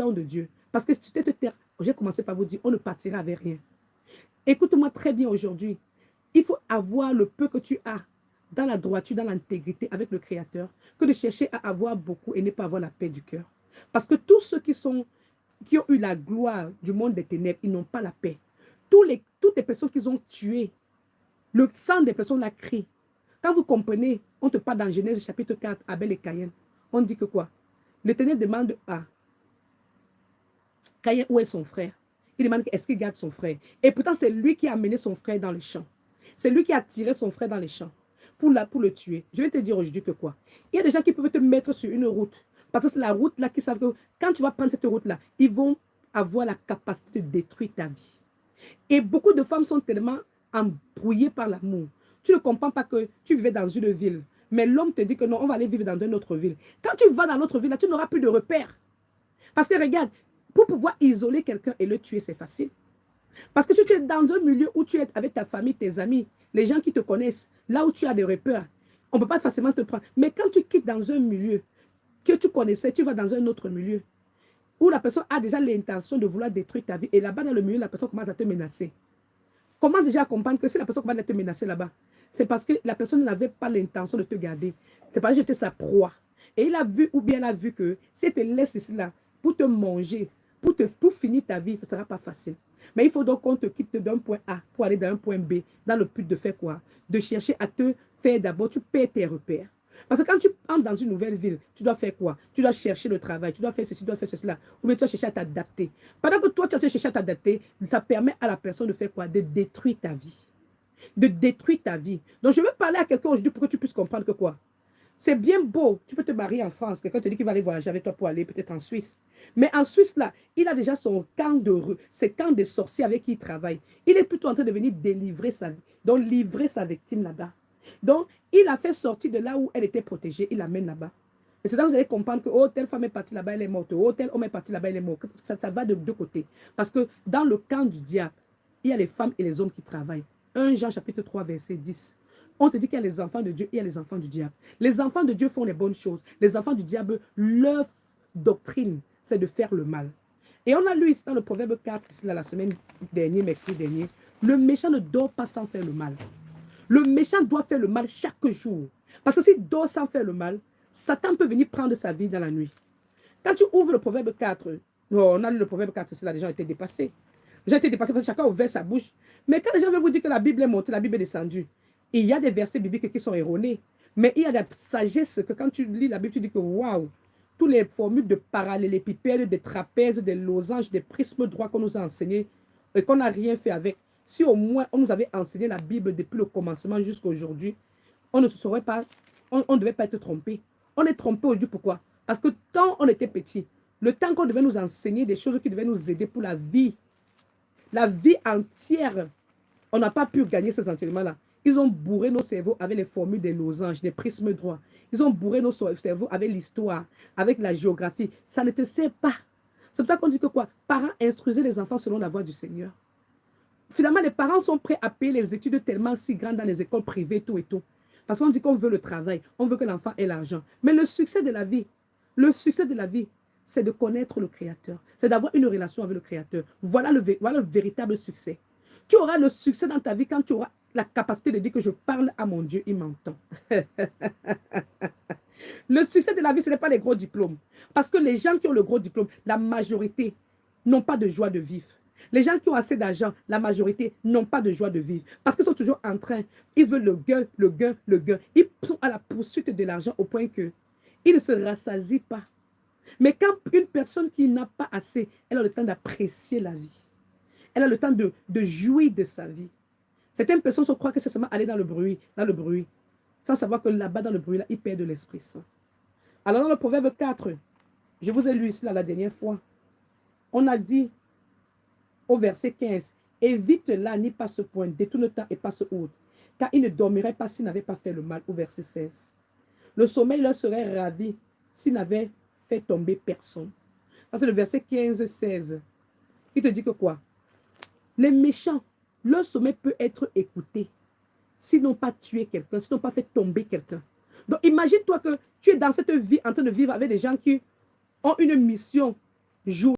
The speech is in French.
temps de Dieu. Parce que si tu te terre, j'ai commencé par vous dire, on ne partira avec rien. Écoute-moi très bien aujourd'hui. Il faut avoir le peu que tu as dans la droiture, dans l'intégrité avec le Créateur, que de chercher à avoir beaucoup et ne pas avoir la paix du cœur. Parce que tous ceux qui ont eu la gloire du monde des ténèbres, ils n'ont pas la paix. Toutes les personnes qu'ils ont tuées, le sang des personnes l'a crie. Quand vous comprenez, on te parle dans Genèse chapitre 4, Abel et Caïn. On dit que quoi? L'Éternel demande à Caïn où est son frère. Il demande est-ce qu'il garde son frère. Et pourtant, c'est lui qui a amené son frère dans les champs. C'est lui qui a tiré son frère dans les champs pour le tuer. Je vais te dire aujourd'hui que quoi? Il y a des gens qui peuvent te mettre sur une route. Parce que c'est la route là qui savent que quand tu vas prendre cette route-là, ils vont avoir la capacité de détruire ta vie. Et beaucoup de femmes sont tellement embrouillées par l'amour. Tu ne comprends pas que tu vivais dans une ville, mais l'homme te dit que non, on va aller vivre dans une autre ville. Quand tu vas dans l'autre ville, là, tu n'auras plus de repères. Parce que regarde, pour pouvoir isoler quelqu'un et le tuer, c'est facile. Parce que si tu es dans un milieu où tu es avec ta famille, tes amis, les gens qui te connaissent, là où tu as des repères, on ne peut pas facilement te prendre. Mais quand tu quittes dans un milieu que tu connaissais, tu vas dans un autre milieu, où la personne a déjà l'intention de vouloir détruire ta vie, et là-bas dans le milieu, la personne commence à te menacer. Comment déjà comprendre que si la personne commence à te menacer là-bas, c'est parce que la personne n'avait pas l'intention de te garder. C'est parce que j'étais sa proie. Et il a vu, ou bien elle a vu que si elle te laisse ici là, pour te manger, pour finir ta vie, ce ne sera pas facile. Mais il faut donc qu'on te quitte d'un point A pour aller dans un point B, dans le but de faire quoi? De chercher à te faire d'abord, tu perds tes repères. Parce que quand tu entres dans une nouvelle ville, tu dois faire quoi? Tu dois chercher le travail, tu dois faire ceci, tu dois faire cela. Ou bien tu dois chercher à t'adapter. Pendant que toi, tu as cherché à t'adapter, ça permet à la personne de faire quoi? De détruire ta vie. De détruire ta vie. Donc, je veux parler à quelqu'un aujourd'hui pour que tu puisses comprendre que quoi? C'est bien beau. Tu peux te marier en France. Quelqu'un te dit qu'il va aller voyager avec toi pour aller peut-être en Suisse. Mais en Suisse, là, il a déjà ses camps de sorciers avec qui il travaille. Il est plutôt en train de venir délivrer sa vie. Donc, livrer sa victime là-bas. Donc, il a fait sortir de là où elle était protégée. Il l'amène là-bas. Et c'est là que vous allez comprendre que, oh, telle femme est partie là-bas, elle est morte. Oh, tel homme est parti là-bas, elle est morte. Ça va de deux côtés. Parce que dans le camp du diable, il y a les femmes et les hommes qui travaillent. 1 Jean chapitre 3, verset 10. On te dit qu'il y a les enfants de Dieu et il y a les enfants du diable. Les enfants de Dieu font les bonnes choses. Les enfants du diable, leur doctrine, c'est de faire le mal. Et on a lu ici dans le Proverbe 4, ici, la semaine dernière, mercredi dernier, le méchant ne dort pas sans faire le mal. Le méchant doit faire le mal chaque jour. Parce que s'il dort sans faire le mal, Satan peut venir prendre sa vie dans la nuit. Quand tu ouvres le Proverbe 4, on a lu le Proverbe 4, là, les gens étaient dépassés. Les gens étaient dépassés parce que chacun ouvrait sa bouche. Mais quand les gens veulent vous dire que la Bible est montée, la Bible est descendue, il y a des versets bibliques qui sont erronés. Mais il y a de la sagesse que quand tu lis la Bible, tu dis que waouh, toutes les formules de parallélépipèdes, des trapèzes, des losanges, des prismes droits qu'on nous a enseignés et qu'on n'a rien fait avec. Si au moins on nous avait enseigné la Bible depuis le commencement jusqu'à aujourd'hui, on ne se serait pas, on ne devait pas être trompé. On est trompé aujourd'hui, pourquoi? Parce que quand on était petit, le temps qu'on devait nous enseigner des choses qui devaient nous aider pour la vie entière, on n'a pas pu gagner ces enseignements-là. Ils ont bourré nos cerveaux avec les formules des losanges, des prismes droits. Ils ont bourré nos cerveaux avec l'histoire, avec la géographie. Ça ne te sert pas. C'est pour ça qu'on dit que quoi? Parents, instruisez les enfants selon la voie du Seigneur. Finalement, les parents sont prêts à payer les études tellement si grandes dans les écoles privées, tout et tout. Parce qu'on dit qu'on veut le travail, on veut que l'enfant ait l'argent. Mais le succès de la vie, c'est de connaître le Créateur. C'est d'avoir une relation avec le Créateur. Voilà le véritable succès. Tu auras le succès dans ta vie quand tu auras la capacité de dire que je parle à mon Dieu, il m'entend. Le succès de la vie, ce n'est pas les gros diplômes. Parce que les gens qui ont le gros diplôme, la majorité, n'ont pas de joie de vivre. Les gens qui ont assez d'argent, la majorité, n'ont pas de joie de vivre. Parce qu'ils sont toujours en train, ils veulent le gain, le gain, le gain. Ils sont à la poursuite de l'argent au point qu'ils ne se rassasient pas. Mais quand une personne qui n'a pas assez, elle a le temps d'apprécier la vie. Elle a le temps de jouir de sa vie. Certaines personnes se croient que c'est seulement aller dans le bruit, sans savoir que là-bas, dans le bruit, là, ils perdent l'Esprit Saint. Alors, dans le Proverbe 4, je vous ai lu ici là, la dernière fois, on a dit au verset 15, évite là, ni pas ce point, détourne-toi et passe outre, car il ne dormirait pas s'il n'avait pas fait le mal, au verset 16. Le sommeil leur serait ravi s'il n'avait fait tomber personne. Ça, c'est le verset 15-16. Il te dit que quoi? Les méchants, leur sommeil peut être écouté s'ils n'ont pas tué quelqu'un, s'ils n'ont pas fait tomber quelqu'un. Donc, imagine-toi que tu es dans cette vie en train de vivre avec des gens qui ont une mission jour